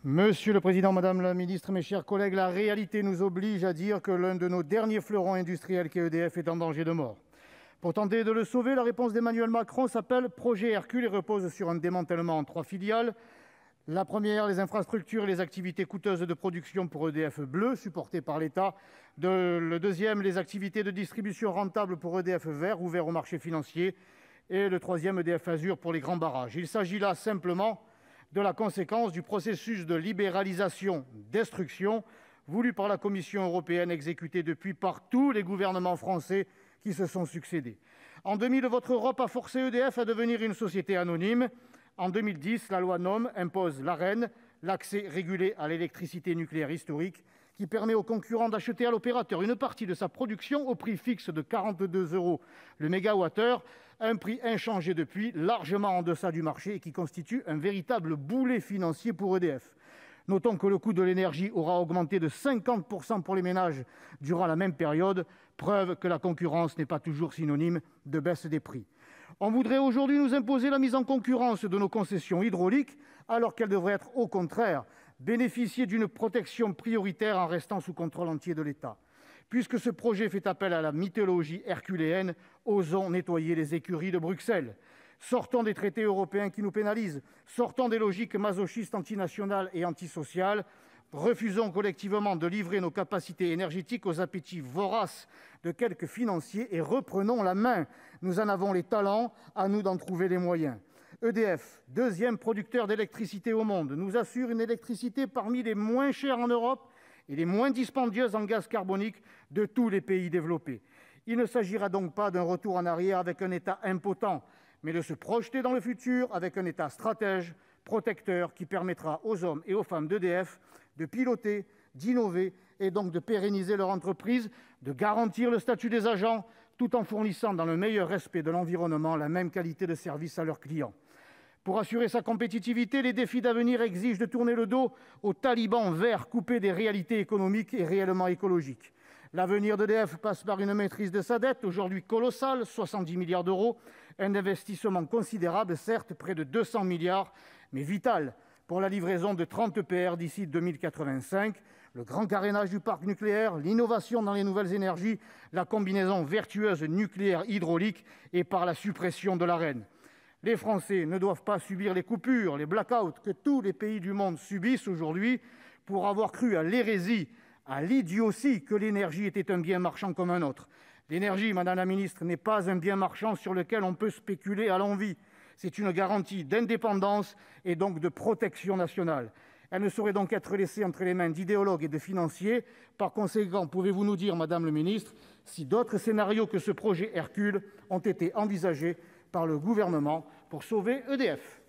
Monsieur le président, madame la ministre, mes chers collègues, la réalité nous oblige à dire que l'un de nos derniers fleurons industriels, qu'est EDF, est en danger de mort. Pour tenter de le sauver, la réponse d'Emmanuel Macron s'appelle projet Hercule et repose sur un démantèlement en 3 filiales. La première, les infrastructures et les activités coûteuses de production pour EDF Bleu, supportées par l'État. Le deuxième, les activités de distribution rentables pour EDF Vert, ouverts au marché financier. Et le troisième, EDF Azur pour les grands barrages. Il s'agit là simplement de la conséquence du processus de libéralisation-destruction voulu par la Commission européenne, exécuté depuis par tous les gouvernements français qui se sont succédé. En 2000, votre Europe a forcé EDF à devenir une société anonyme. En 2010, la loi NOM impose l'Arenh, l'accès régulé à l'électricité nucléaire historique, qui permet aux concurrents d'acheter à l'opérateur une partie de sa production au prix fixe de 42 € le mégawattheure, un prix inchangé depuis, largement en deçà du marché et qui constitue un véritable boulet financier pour EDF. Notons que le coût de l'énergie aura augmenté de 50% pour les ménages durant la même période, preuve que la concurrence n'est pas toujours synonyme de baisse des prix. On voudrait aujourd'hui nous imposer la mise en concurrence de nos concessions hydrauliques, alors qu'elles devraient être, au contraire, bénéficier d'une protection prioritaire en restant sous contrôle entier de l'État. Puisque ce projet fait appel à la mythologie herculéenne, osons nettoyer les écuries de Bruxelles. Sortons des traités européens qui nous pénalisent, sortons des logiques masochistes antinationales et antisociales, refusons collectivement de livrer nos capacités énergétiques aux appétits voraces de quelques financiers et reprenons la main. Nous en avons les talents, à nous d'en trouver les moyens. EDF, deuxième producteur d'électricité au monde, nous assure une électricité parmi les moins chères en Europe et les moins dispendieuses en gaz carbonique de tous les pays développés. Il ne s'agira donc pas d'un retour en arrière avec un État impotent, mais de se projeter dans le futur avec un État stratège, protecteur, qui permettra aux hommes et aux femmes d'EDF de piloter, d'innover et donc de pérenniser leur entreprise, de garantir le statut des agents, tout en fournissant dans le meilleur respect de l'environnement la même qualité de service à leurs clients. Pour assurer sa compétitivité, les défis d'avenir exigent de tourner le dos aux talibans verts coupés des réalités économiques et réellement écologiques. L'avenir d'EDF passe par une maîtrise de sa dette, aujourd'hui colossale, 70 milliards d'euros, un investissement considérable, certes près de 200 milliards, mais vital pour la livraison de 30 EPR d'ici 2085, le grand carénage du parc nucléaire, l'innovation dans les nouvelles énergies, la combinaison vertueuse nucléaire-hydraulique et par la suppression de l'Arenh. Les Français ne doivent pas subir les coupures, les blackouts que tous les pays du monde subissent aujourd'hui pour avoir cru à l'hérésie, à l'idiotie que l'énergie était un bien marchand comme un autre. L'énergie, madame la ministre, n'est pas un bien marchand sur lequel on peut spéculer à l'envi. C'est une garantie d'indépendance et donc de protection nationale. Elle ne saurait donc être laissée entre les mains d'idéologues et de financiers. Par conséquent, pouvez-vous nous dire, madame la ministre, si d'autres scénarios que ce projet Hercule ont été envisagés par le Gouvernement pour sauver EDF ?